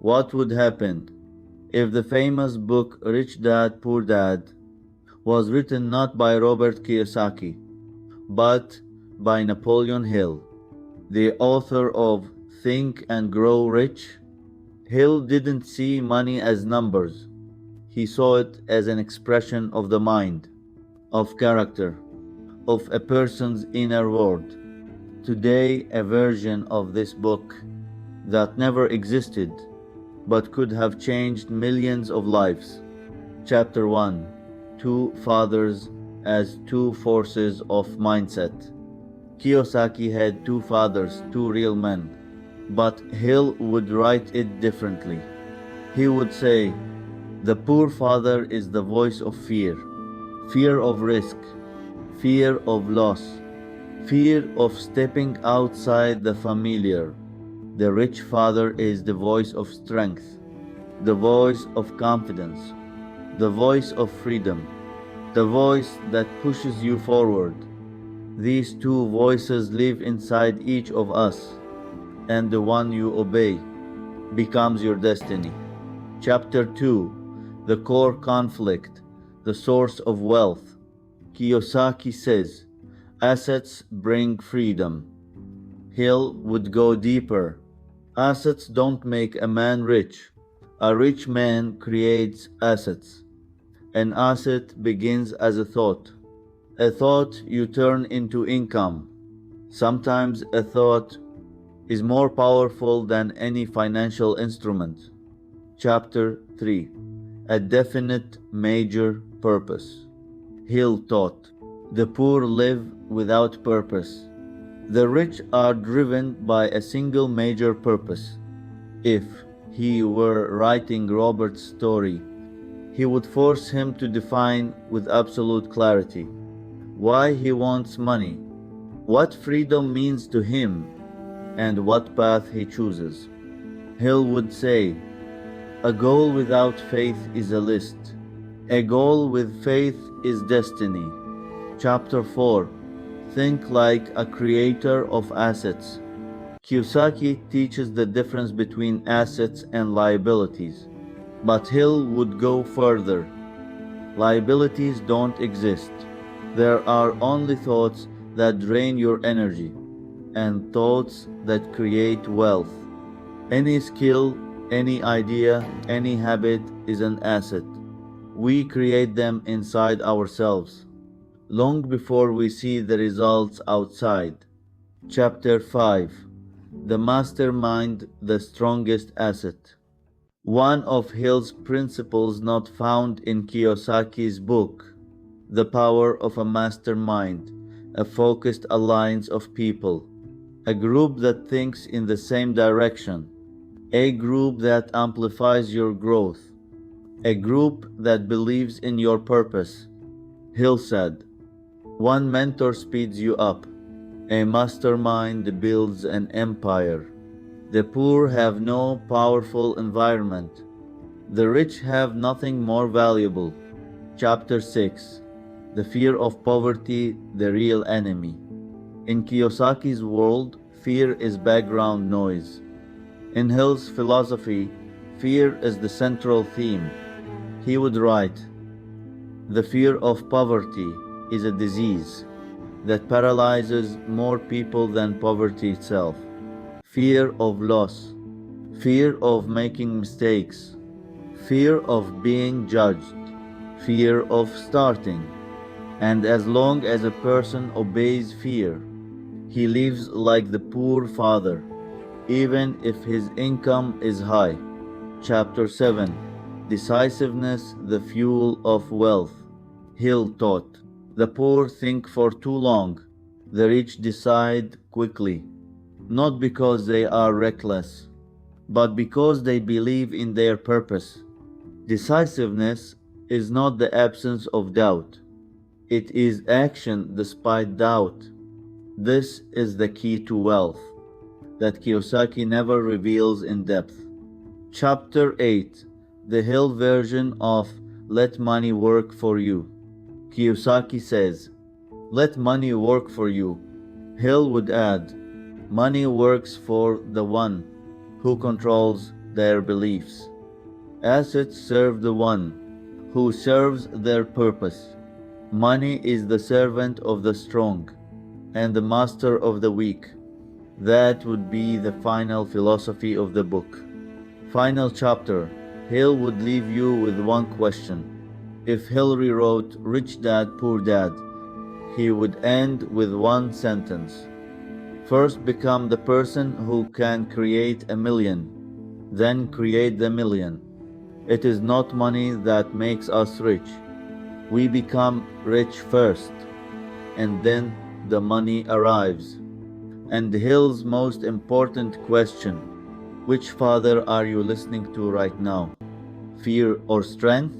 What would happen if the famous book Rich Dad Poor Dad was written not by Robert Kiyosaki, but by Napoleon Hill, the author of Think and Grow Rich? Hill didn't see money as numbers. He saw it as an expression of the mind, of character, of a person's inner world. Today, a version of this book that never existed but could have changed millions of lives. Chapter 1: Two Fathers as Two Forces of Mindset. Kiyosaki had two fathers, two real men, but Hill would write it differently. He would say, the poor father is the voice of fear, fear of risk, fear of loss, fear of stepping outside the familiar. The rich father is the voice of strength, the voice of confidence, the voice of freedom, the voice that pushes you forward. These two voices live inside each of us, and the one you obey becomes your destiny. Chapter 2: The Core Conflict, the Source of Wealth. Kiyosaki says, assets bring freedom. Hill would go deeper. Assets don't make a man rich. A rich man creates assets. An asset begins as a thought. A thought you turn into income. Sometimes a thought is more powerful than any financial instrument. Chapter 3: A Definite Major Purpose. Hill taught, the poor live without purpose. The rich are driven by a single major purpose. If he were writing Robert's story, he would force him to define with absolute clarity why he wants money, what freedom means to him, and what path he chooses. Hill would say, a goal without faith is a list. A goal with faith is destiny. Chapter 4: Think like a creator of assets. Kiyosaki teaches the difference between assets and liabilities, but Hill would go further. Liabilities don't exist. There are only thoughts that drain your energy and thoughts that create wealth. Any skill, any idea, any habit is an asset. We create them inside ourselves, long before we see the results outside. Chapter 5: The Mastermind, the Strongest Asset. One of Hill's principles not found in Kiyosaki's book, The Power of a Mastermind, a focused alliance of people, a group that thinks in the same direction, a group that amplifies your growth, a group that believes in your purpose. Hill said, one mentor speeds you up. A mastermind builds an empire. The poor have no powerful environment. The rich have nothing more valuable. Chapter 6: The Fear of Poverty, the Real Enemy. In Kiyosaki's world, fear is background noise. In Hill's philosophy, fear is the central theme. He would write, the fear of poverty is a disease that paralyzes more people than poverty itself. Fear of loss, fear of making mistakes, fear of being judged, fear of starting. And as long as a person obeys fear, he lives like the poor father, even if his income is high. Chapter 7: Decisiveness, the Fuel of Wealth. Hill taught, the poor think for too long, the rich decide quickly, not because they are reckless, but because they believe in their purpose. Decisiveness is not the absence of doubt. It is action despite doubt. This is the key to wealth that Kiyosaki never reveals in depth. Chapter 8: The Hill version of Let Money Work for You. Kiyosaki says, let money work for you. Hill would add, money works for the one who controls their beliefs. Assets serve the one who serves their purpose. Money is the servant of the strong and the master of the weak. That would be the final philosophy of the book. Final chapter. Hill would leave you with one question. If Hill rewrote Rich Dad, Poor Dad, he would end with one sentence. First, become the person who can create a million, then create the million. It is not money that makes us rich. We become rich first, and then the money arrives. And Hill's most important question: which father are you listening to right now? Fear or strength?